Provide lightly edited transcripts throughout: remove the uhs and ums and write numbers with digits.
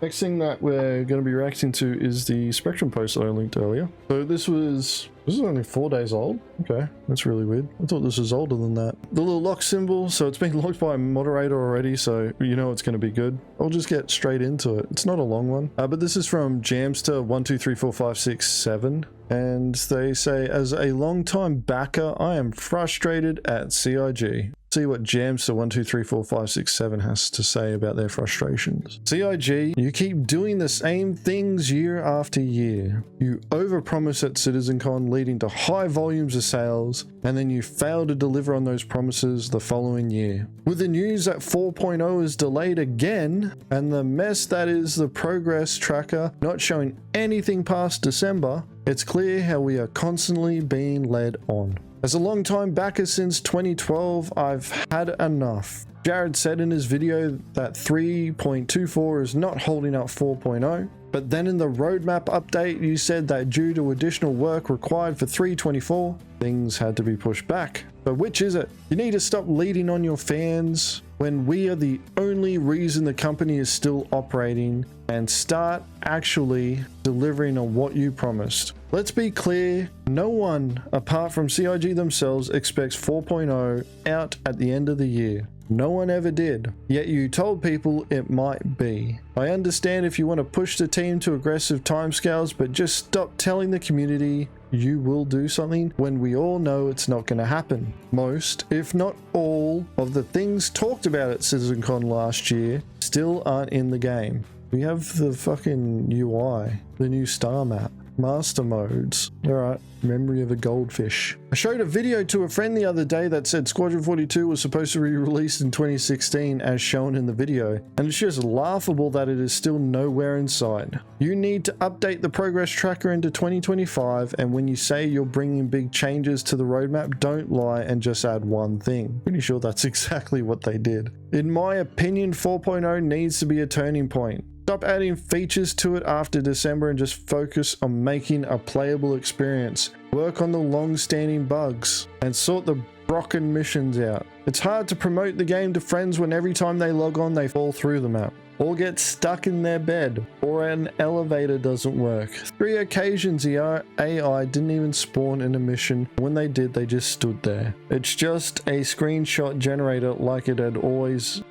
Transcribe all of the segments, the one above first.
Next thing that we're going to be reacting to is the Spectrum post that I linked earlier. So this is only 4 days old. Okay, that's really weird. I thought this was older than that. The little lock symbol, so it's been locked by a moderator already, so you know it's going to be good. I'll just get straight into it. It's not a long one, but this is from Jamster123456 and they say, as a long-time backer, I am frustrated at CIG. See what Jamster123456 has to say about their frustrations. CIG, you keep doing the same things year after year. You overpromise at CitizenCon, leading to high volumes of sales, and then you fail to deliver on those promises the following year. With the news that 4.0 is delayed again, and the mess that is the progress tracker not showing anything past December, it's clear how we are constantly being led on. As a long-time backer since 2012, I've had enough. Jared said in his video that 3.24 is not holding up 4.0, but then in the roadmap update you said that due to additional work required for 3.24, things had to be pushed back. But which is it? You need to stop leading on your fans when we are the only reason the company is still operating, and start actually delivering on what you promised. Let's be clear, no one apart from CIG themselves expects 4.0 out at the end of the year. No one ever did, yet you told people it might be. I understand if you want to push the team to aggressive timescales, but just stop telling the community you will do something when we all know it's not going to happen. Most, if not all, of the things talked about at CitizenCon last year still aren't in the game. We have the fucking UI, the new star map, master modes. Alright, memory of a goldfish. I showed a video to a friend the other day that said Squadron 42 was supposed to be released in 2016 as shown in the video, and it's just laughable that it is still nowhere in sight. You need to update the progress tracker into 2025, and when you say you're bringing big changes to the roadmap, don't lie and just add one thing. Pretty sure that's exactly what they did. In my opinion, 4.0 needs to be a turning point. Stop adding features to it after December and just focus on making a playable experience. Work on the long-standing bugs and sort the broken missions out. It's hard to promote the game to friends when every time they log on they fall through the map, or get stuck in their bed, or an elevator doesn't work. 3 occasions the AI didn't even spawn in a mission. When they did, they just stood there. It's just a screenshot generator like it had always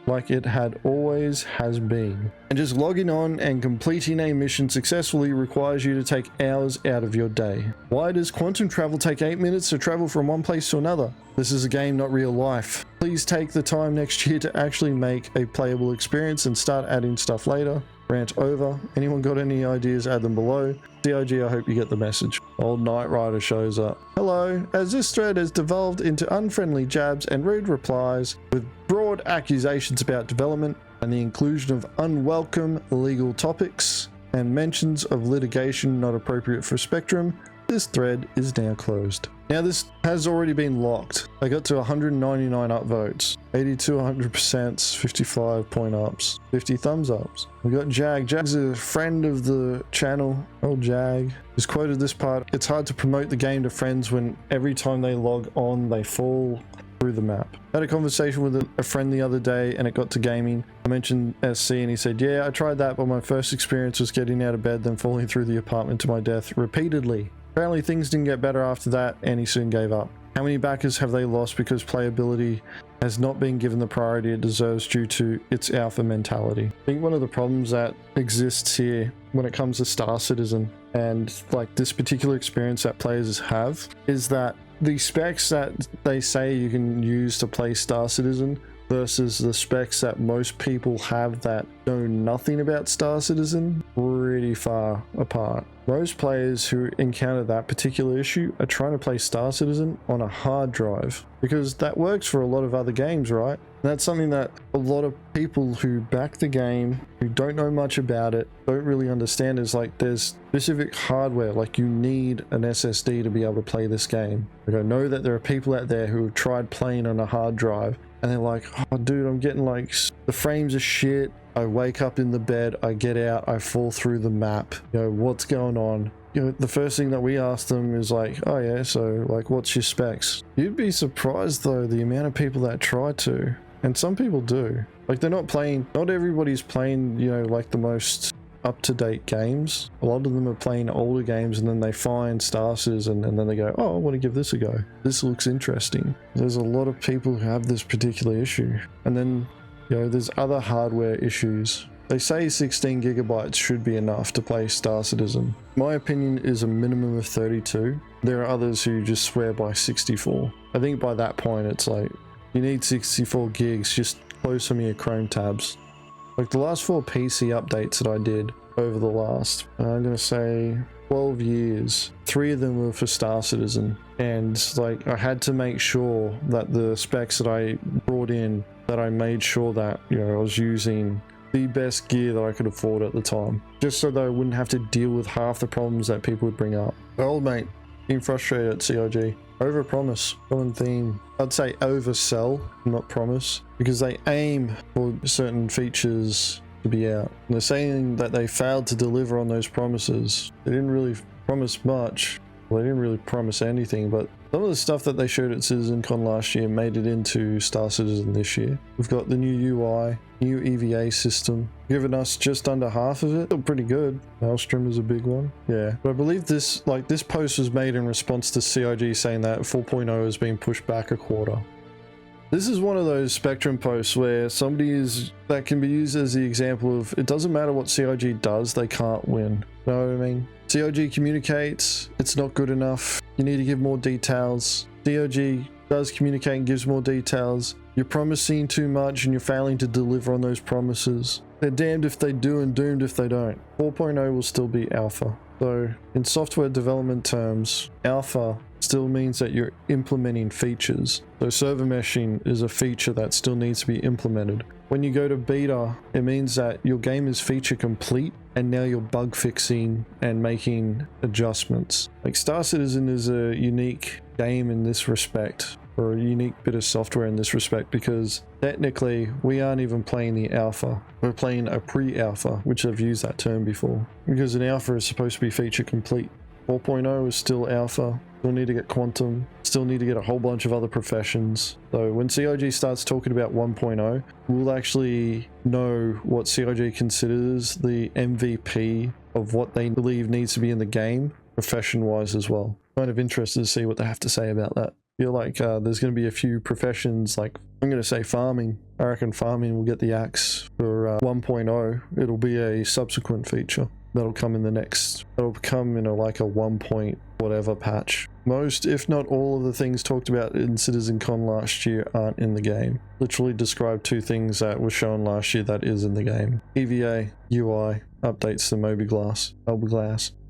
has been. And just logging on and completing a mission successfully requires you to take hours out of your day. Why does quantum travel take 8 minutes to travel from one place to another? This is a game, not real life. Please take the time next year to actually make a playable experience and start adding stuff later. Rant over. Anyone got any ideas, add them below. CIG, I hope you get the message. Old Knight Rider shows up. Hello, as this thread has devolved into unfriendly jabs and rude replies with broad accusations about development and the inclusion of unwelcome legal topics and mentions of litigation not appropriate for Spectrum, this thread is now closed. Now this has already been locked. I got to 199 upvotes, 82 100%, 55 point ups, 50 thumbs ups. We got Jag. Jag's a friend of the channel. Old Jag. He's quoted this part. It's hard to promote the game to friends when every time they log on they fall through the map. I had a conversation with a friend the other day and it got to gaming. I mentioned SC and he said, yeah, I tried that, but my first experience was getting out of bed then falling through the apartment to my death repeatedly. Apparently things didn't get better after that and he soon gave up. How many backers have they lost because playability has not been given the priority it deserves due to its alpha mentality? I think one of the problems that exists here when it comes to Star Citizen and like this particular experience that players have is that the specs that they say you can use to play Star Citizen versus the specs that most people have that know nothing about Star Citizen, pretty far apart. Most players who encounter that particular issue are trying to play Star Citizen on a hard drive because that works for a lot of other games, right? And that's something that a lot of people who back the game, who don't know much about it, don't really understand is like there's specific hardware, like you need an SSD to be able to play this game. Like I know that there are people out there who have tried playing on a hard drive and they're like, oh dude, I'm getting like, the frames are shit. I wake up in the bed, I get out, I fall through the map. You know, what's going on? You know, the first thing that we ask them is like, oh yeah, so like what's your specs? You'd be surprised though the amount of people that try to, and some people do. Like they're not playing, not everybody's playing, you know, like the most up-to-date games. A lot of them are playing older games and then they find Star Citizen and then they go, oh, I want to give this a go. This looks interesting. There's a lot of people who have this particular issue. And then, you know, there's other hardware issues. They say 16 gigabytes should be enough to play Star Citizen. My opinion is a minimum of 32. There are others who just swear by 64. I think by that point it's like, you need 64 gigs, just close some of your Chrome tabs. Like the last 4 PC updates that I did over the last, I'm gonna say 12 years, 3 of them were for Star Citizen. And like I had to make sure that the specs that I brought in, that I made sure that, you know, I was using the best gear that I could afford at the time, just so that I wouldn't have to deal with half the problems that people would bring up. Old mate, being frustrated at CIG. Over promise, common theme. I'd say oversell, not promise, because they aim for certain features to be out. And they're saying that they failed to deliver on those promises. They didn't really promise much. Well, they didn't really promise anything, but some of the stuff that they showed at CitizenCon last year made it into Star Citizen this year. We've got the new UI, new EVA system, giving us just under half of it. Still pretty good. Maelstrom is a big one. Yeah, but I believe this post was made in response to CIG saying that 4.0 is being pushed back a quarter. This is one of those Spectrum posts where that can be used as the example of, it doesn't matter what CIG does, they can't win. You know what I mean? CIG communicates, it's not good enough. You need to give more details. CIG does communicate and gives more details. You're promising too much and you're failing to deliver on those promises. They're damned if they do and doomed if they don't. 4.0 will still be alpha. So in software development terms, alpha still means that you're implementing features. So server meshing is a feature that still needs to be implemented. When you go to beta, it means that your game is feature complete and now you're bug fixing and making adjustments. Like Star Citizen is a unique game in this respect, or a unique bit of software in this respect, because technically we aren't even playing the alpha. We're playing a pre-alpha, which I've used that term before, because an alpha is supposed to be feature complete. 4.0 is still alpha. Still need to get quantum, still need to get a whole bunch of other professions. So when CIG starts talking about 1.0, we'll actually know what CIG considers the MVP of what they believe needs to be in the game, profession-wise as well. Kind of interested to see what they have to say about that. I feel like there's going to be a few professions, like I'm going to say farming. I reckon farming will get the axe for 1.0. It'll be a subsequent feature. That'll come in that'll come in like a 1 point whatever patch. Most, if not all, of the things talked about in CitizenCon last year aren't in the game. Literally describe 2 things that were shown last year that is in the game. EVA, UI, updates to Moby-Glass,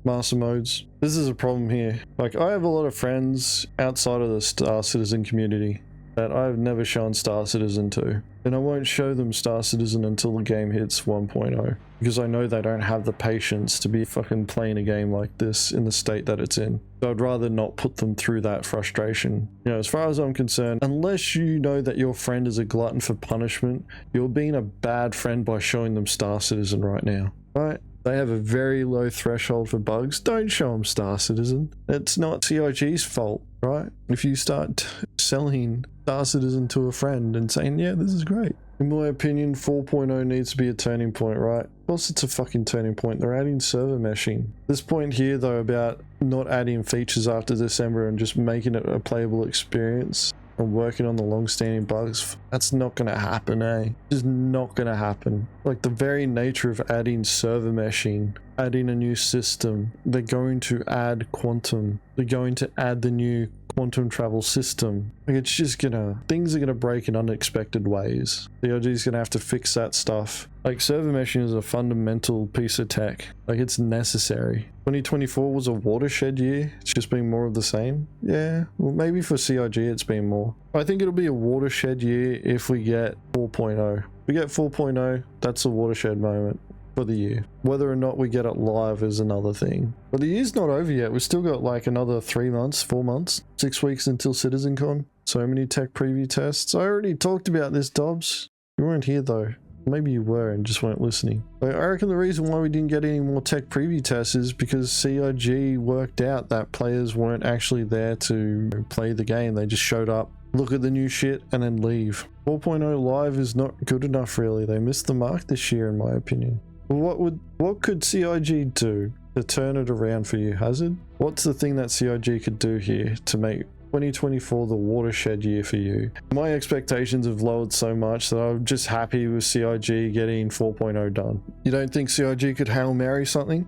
master modes. This is a problem here. Like, I have a lot of friends outside of the Star Citizen community that I've never shown Star Citizen to, and I won't show them Star Citizen until the game hits 1.0, because I know they don't have the patience to be fucking playing a game like this in the state that it's in. So I'd rather not put them through that frustration. You know, as far as I'm concerned, unless you know that your friend is a glutton for punishment, you're being a bad friend by showing them Star Citizen right now, right? They have a very low threshold for bugs. Don't show them Star Citizen. It's not CIG's fault, right? If you start selling Star Citizen to a friend and saying, yeah, this is great. In my opinion, 4.0 needs to be a turning point, right? Of course it's a fucking turning point. They're adding server meshing. This point here, though, about not adding features after December and just making it a playable experience and working on the long-standing bugs, that's not gonna happen, eh? It's not gonna happen. Like, the very nature of adding server meshing, adding a new system, they're going to add quantum, they're going to add the new quantum travel system. Like, it's just things are gonna break in unexpected ways. The OG's gonna have to fix that stuff. Like, server meshing is a fundamental piece of tech. Like, it's necessary. 2024 was a watershed year. It's just been more of the same. Yeah, well, maybe for CIG it's been more. I think it'll be a watershed year if we get 4.0. If we get 4.0, that's a watershed moment for the year. Whether or not we get it live is another thing. But the year's not over yet. We've still got like another 3 months, 4 months, 6 weeks until CitizenCon. So many tech preview tests. I already talked about this, Dobbs. You weren't here though. Maybe you were and just weren't listening. I reckon the reason why we didn't get any more tech preview tests is because CIG worked out that players weren't actually there to play the game. They just showed up, look at the new shit, and then leave. 4.0 live is not good enough, really. They missed the mark this year, in my opinion. What could CIG do to turn it around for you, Hazard? What's the thing that CIG could do here to make 2024 the watershed year for you? My expectations have lowered so much that I'm just happy with CIG getting 4.0 done. You don't think CIG could Hail Mary something?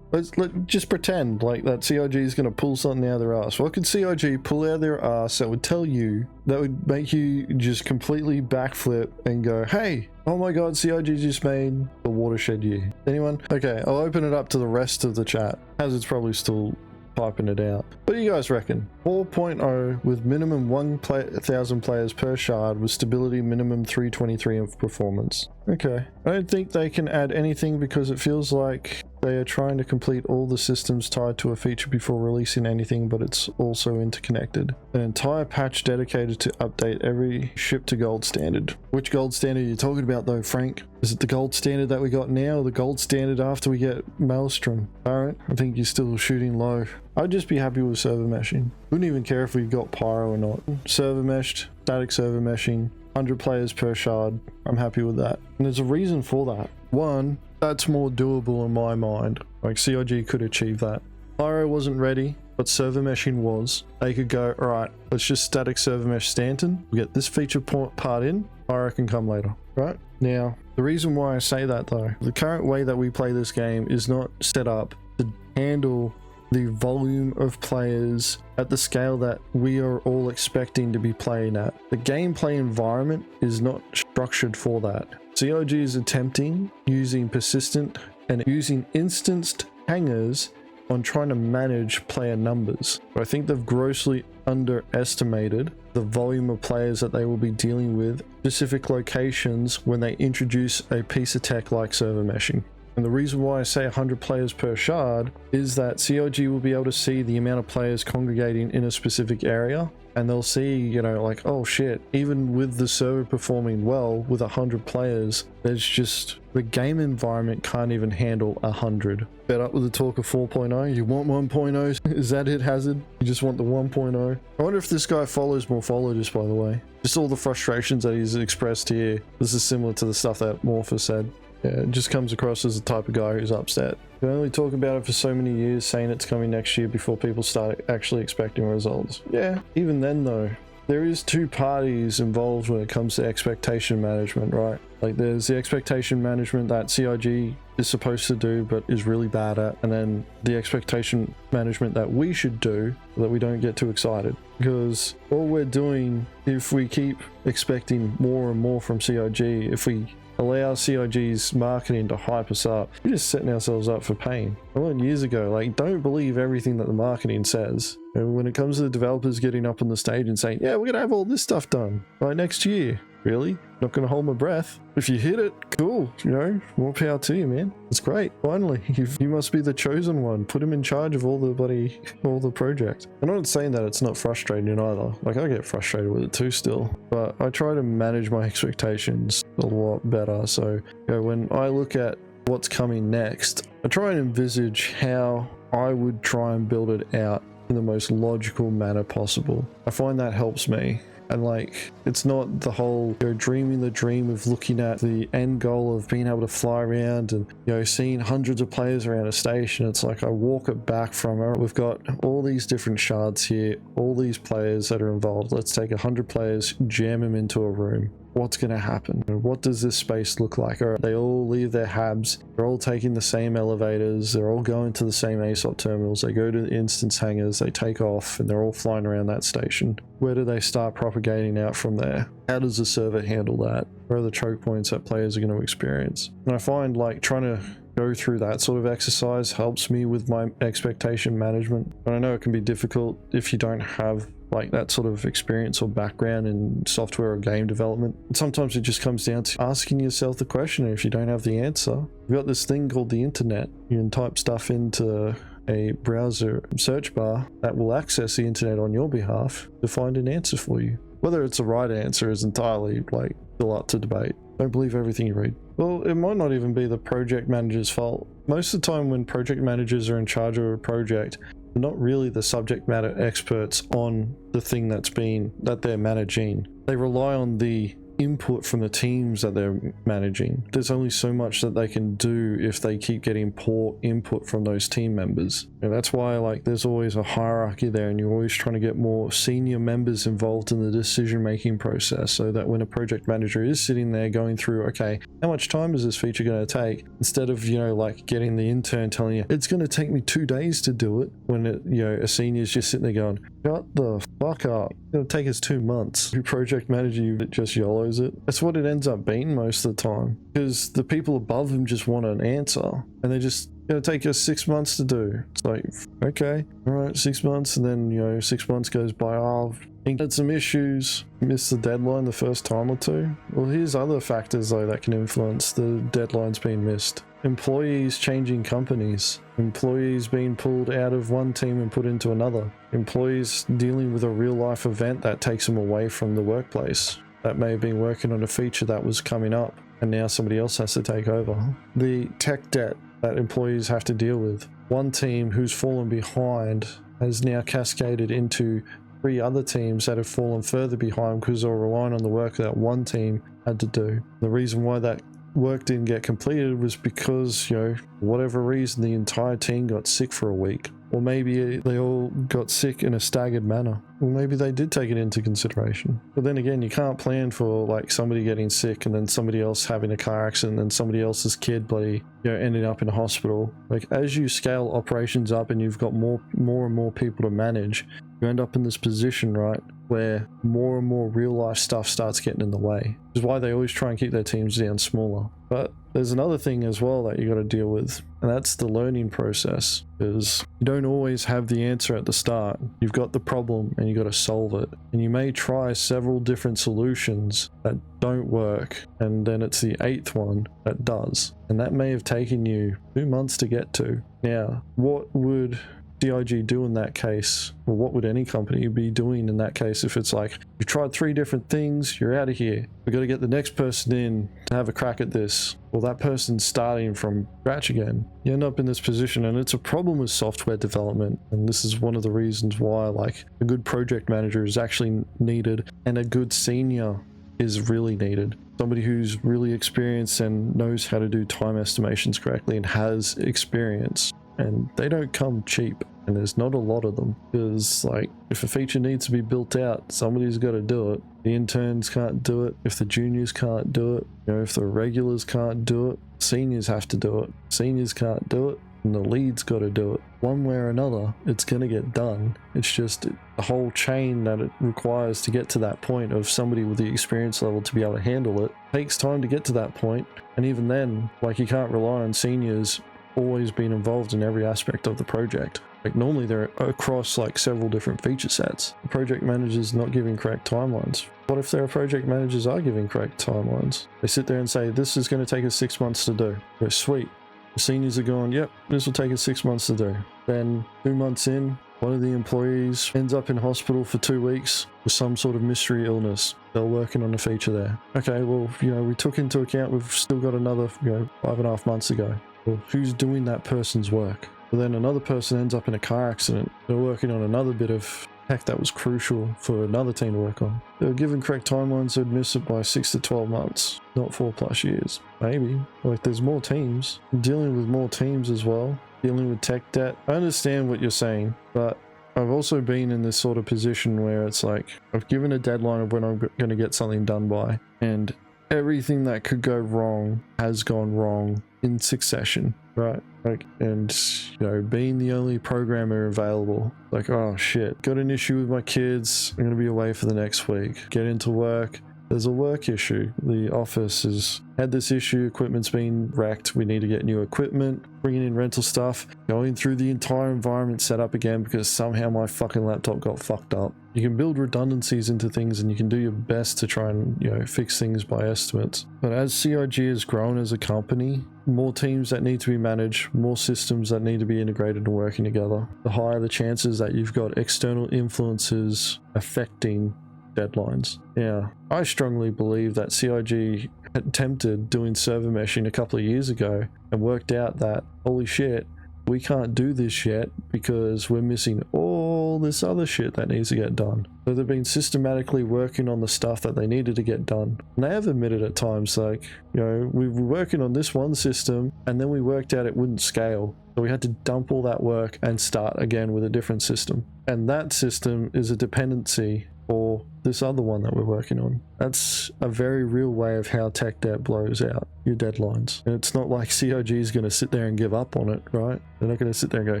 Let's just pretend like that CIG is going to pull something out of their ass. What could CIG pull out of their ass that would tell you, that would make you just completely backflip and go, hey, oh my god, CIG just made the watershed year? Anyone? Okay, I'll open it up to the rest of the chat. Hazard's probably still typing it out. What do you guys reckon? 4.0 with minimum 1,000 players per shard with stability minimum 323 of performance. Okay. I don't think they can add anything because it feels like they are trying to complete all the systems tied to a feature before releasing anything, but it's also interconnected. An entire patch dedicated to update every ship to gold standard. Which gold standard are you talking about though, Frank? Is it the gold standard that we got now or the gold standard after we get Maelstrom? Alright, I think you're still shooting low. I'd just be happy with server meshing. Wouldn't even care if we got pyro or not. Server meshed, static server meshing, 100 players per shard. I'm happy with that. And there's a reason for that. One, that's more doable in my mind. Like CIG could achieve that. Pyro wasn't ready, but server meshing was. They could go, alright, let's just static server mesh Stanton. We get this feature part in, Pyro can come later, right? Now, the reason why I say that though, the current way that we play this game is not set up to handle the volume of players at the scale that we are all expecting to be playing at. The gameplay environment is not structured for that. CIG is attempting using persistent and using instanced hangers on trying to manage player numbers. But I think they've grossly underestimated the volume of players that they will be dealing with specific locations when they introduce a piece of tech like server meshing. And the reason why I say 100 players per shard is that CIG will be able to see the amount of players congregating in a specific area, and they'll see, you know, like, oh shit, even with the server performing well with 100 players, there's just, the game environment can't even handle 100. Fed up with the talk of 4.0? You want 1.0? Is that it, Hazard? You just want the 1.0? I wonder if this guy follows Morpholo, just by the way. Just all the frustrations that he's expressed here. This is similar to the stuff that Morpher said. Yeah, it just comes across as the type of guy who's upset. You only talk about it for so many years, saying it's coming next year before people start actually expecting results. Yeah, even then though, there is two parties involved when it comes to expectation management, right? Like there's the expectation management that CIG is supposed to do but is really bad at, and then the expectation management that we should do so that we don't get too excited. Because all we're doing, if we keep expecting more and more from CIG, if we allow CIG's marketing to hype us up, we're just setting ourselves up for pain. I learned years ago, like, don't believe everything that the marketing says. And when it comes to the developers getting up on the stage and saying, yeah, we're gonna have all this stuff done by next year. Really? Not gonna hold my breath. If you hit it, cool, you know, more power to you, man. It's great. Finally, you must be the chosen one. Put him in charge of all the project. I'm not saying that it's not frustrating either. Like, I get frustrated with it too still, but I try to manage my expectations a lot better. So, you know, when I look at what's coming next, I try and envisage how I would try and build it out in the most logical manner possible. I find that helps me. And like, it's not the whole, you know, dreaming the dream of looking at the end goal of being able to fly around and, you know, seeing hundreds of players around a station. It's like I walk it back from it. We've got all these different shards here, all these players that are involved. Let's take 100 players, jam them into a room. What's going to happen? What does this space look like? All right, they all leave their habs. They're all taking the same elevators. They're all going to the same ASOT terminals. They go to the instance hangars. They take off and they're all flying around that station. Where do they start propagating out from there? How does the server handle that? Where are the choke points that players are going to experience? And I find like trying to go through that sort of exercise helps me with my expectation management. And I know it can be difficult if you don't have like that sort of experience or background in software or game development. And sometimes it just comes down to asking yourself the question, and if you don't have the answer, you've got this thing called the internet. You can type stuff into a browser search bar that will access the internet on your behalf to find an answer for you. Whether it's the right answer is entirely like still up to debate. Don't believe everything you read. Well, it might not even be the project manager's fault. Most of the time when project managers are in charge of a project, they're not really the subject matter experts on the thing that they're managing. They rely on the input from the teams that they're managing. There's only so much that they can do if they keep getting poor input from those team members. And that's why like there's always a hierarchy there, and you're always trying to get more senior members involved in the decision making process, so that when a project manager is sitting there going through, okay, how much time is this feature going to take, instead of, you know, like getting the intern telling you it's going to take me 2 days to do it, when it, you know, a senior's just sitting there going, shut the fuck up, it'll take us 2 months. Your project manager that just YOLOs it. That's what it ends up being most of the time, because the people above them just want an answer, and they just gonna take us 6 months to do. It's like, okay, all right, 6 months, and then, you know, 6 months goes by. Oh, had some issues, missed the deadline the first time or two. Well, here's other factors though that can influence the deadlines being missed. Employees changing companies, employees being pulled out of one team and put into another, employees dealing with a real life event that takes them away from the workplace, that may have been working on a feature that was coming up and now somebody else has to take over. The tech debt that employees have to deal with. One team who's fallen behind has now cascaded into 3 other teams that have fallen further behind because they're relying on the work that one team had to do. The reason why that work didn't get completed was because, you know, whatever reason, the entire team got sick for a week. Or maybe they all got sick in a staggered manner. Or maybe they did take it into consideration. But then again, you can't plan for like somebody getting sick and then somebody else having a car accident and then somebody else's kid bloody, you know, ending up in a hospital. Like as you scale operations up and you've got more and more people to manage, you end up in this position, right, where more and more real life stuff starts getting in the way. Which is why they always try and keep their teams down smaller. But there's another thing as well that you got to deal with, and that's the learning process. Because you don't always have the answer at the start. You've got the problem and you got to solve it. And you may try several different solutions that don't work, and then it's the 8th one that does. And that may have taken you 2 months to get to. Now, what would CIG do in that case? Or what would any company be doing in that case if it's like, you tried 3 different things, you're out of here, we got to get the next person in to have a crack at this? Well, that person's starting from scratch again. You end up in this position, and it's a problem with software development, and this is one of the reasons why like a good project manager is actually needed, and a good senior is really needed. Somebody who's really experienced and knows how to do time estimations correctly and has experience. And they don't come cheap, and there's not a lot of them, because like if a feature needs to be built out, somebody's got to do it. The interns can't do it. If the juniors can't do it, you know, if the regulars can't do it, seniors have to do it. Seniors can't do it, and the lead's got to do it. One way or another, it's going to get done. It's just the whole chain that it requires to get to that point of somebody with the experience level to be able to handle it. It takes time to get to that point, and even then, like, you can't rely on seniors always been involved in every aspect of the project. Like normally they're across like several different feature sets. The project manager's not giving correct timelines. What if their project managers are giving correct timelines? They sit there and say, this is going to take us 6 months to do. We're sweet. The seniors are going, yep, this will take us 6 months to do. Then 2 months in, one of the employees ends up in hospital for 2 weeks with some sort of mystery illness. They're working on a feature there. Okay, well, you know, we took into account we've still got another, you know, 5.5 months to go. Well, who's doing that person's work? But then another person ends up in a car accident. They're working on another bit of tech that was crucial for another team to work on. They were given correct timelines, they'd miss it by 6 to 12 months, not 4+ years. Maybe. Like, there's more teams. Dealing with more teams as well. Dealing with tech debt. I understand what you're saying, but I've also been in this sort of position where it's like, I've given a deadline of when I'm going to get something done by, and everything that could go wrong has gone wrong in succession, right? Like, and you know, being the only programmer available, like, oh shit, got an issue with my kids, I'm gonna be away for the next week. Get into work, there's a work issue. The office has had this issue, equipment's been wrecked, we need to get new equipment, bringing in rental stuff, going through the entire environment set up again because somehow my fucking laptop got fucked up. You can build redundancies into things and you can do your best to try and, you know, fix things by estimates. But as CIG has grown as a company, more teams that need to be managed, more systems that need to be integrated and working together, the higher the chances that you've got external influences affecting deadlines. Yeah, I strongly believe that CIG attempted doing server meshing a couple of years ago and worked out that, holy shit, we can't do this yet because we're missing all this other shit that needs to get done. So they've been systematically working on the stuff that they needed to get done. And they have admitted at times, like, you know, we were working on this one system and then we worked out it wouldn't scale. So we had to dump all that work and start again with a different system. And that system is a dependency for this other one that we're working on. That's a very real way of how tech debt blows out your deadlines. And it's not like CIG is going to sit there and give up on it, right? They're not going to sit there and go,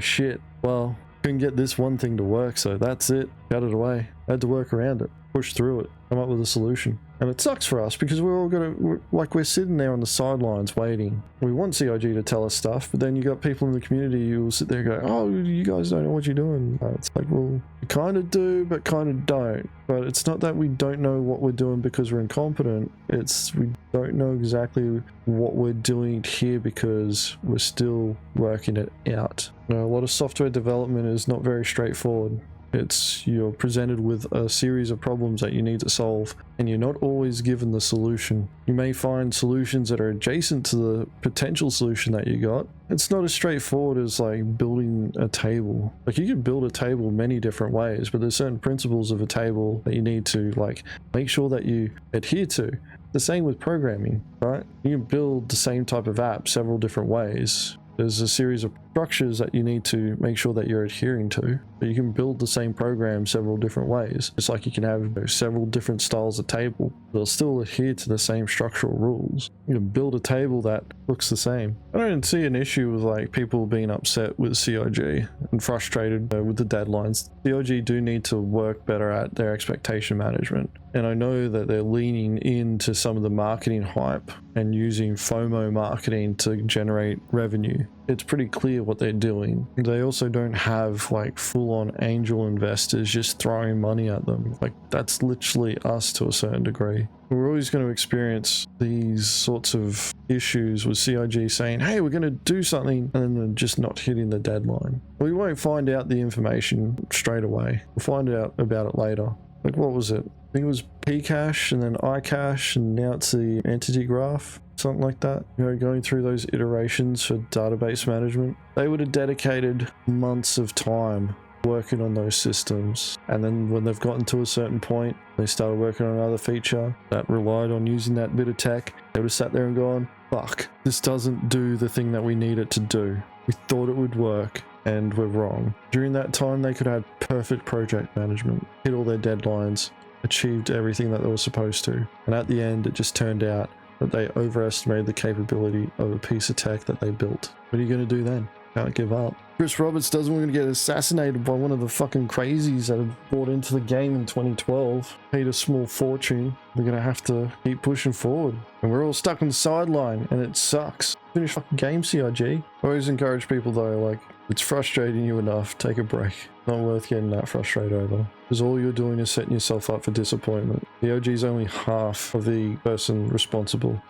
shit, well, couldn't get this one thing to work, so that's it. Got it away. Had to work around it, push through it, come up with a solution. And it sucks for us because we're sitting there on the sidelines waiting. We want CIG to tell us stuff, but then you got people in the community who will sit there and go, oh, you guys don't know what you're doing. It's like, well, we kind of do, but kind of don't. But it's not that we don't know what we're doing because we're incompetent. It's we don't know exactly what we're doing here because we're still working it out. You know, a lot of software development is not very straightforward. It's you're presented with a series of problems that you need to solve, and you're not always given the solution. You may find solutions that are adjacent to the potential solution that you got. It's not as straightforward as like building a table. Like you can build a table many different ways, but there's certain principles of a table that you need to like make sure that you adhere to. The same with programming, right? You can build the same type of app several different ways. There's a series of structures that you need to make sure that you're adhering to, but you can build the same program several different ways. It's like you can have several different styles of table. They'll still adhere to the same structural rules. You can build a table that looks the same. I don't see an issue with like people being upset with CIG and frustrated with the deadlines. CIG do need to work better at their expectation management. And I know that they're leaning into some of the marketing hype and using FOMO marketing to generate revenue. It's pretty clear what they're doing. They also don't have like full-on angel investors just throwing money at them. Like that's literally us to a certain degree. We're always going to experience these sorts of issues with CIG saying, hey, we're going to do something, and then they're just not hitting the deadline. We won't find out the information straight away. We'll find out about it later. Like what was it? I think it was Pcache and then iCache, and now it's the entity graph, something like that. You know, going through those iterations for database management. They would have dedicated months of time working on those systems, and then when they've gotten to a certain point, they started working on another feature that relied on using that bit of tech. They would have sat there and gone, fuck, this doesn't do the thing that we need it to do. We thought it would work, and we're wrong. During that time, they could have perfect project management, hit all their deadlines, achieved everything that they were supposed to. And at the end, it just turned out that they overestimated the capability of a piece of tech that they built. What are you going to do then? Can't give up. Chris Roberts doesn't want to get assassinated by one of the fucking crazies that have bought into the game in 2012. Paid a small fortune. We're going to have to keep pushing forward. And we're all stuck on the sideline, and it sucks. Finish fucking game, CIG. I always encourage people though, like, it's frustrating you enough, take a break. Not worth getting that frustrated over. Because all you're doing is setting yourself up for disappointment. The OG is only half of the person responsible.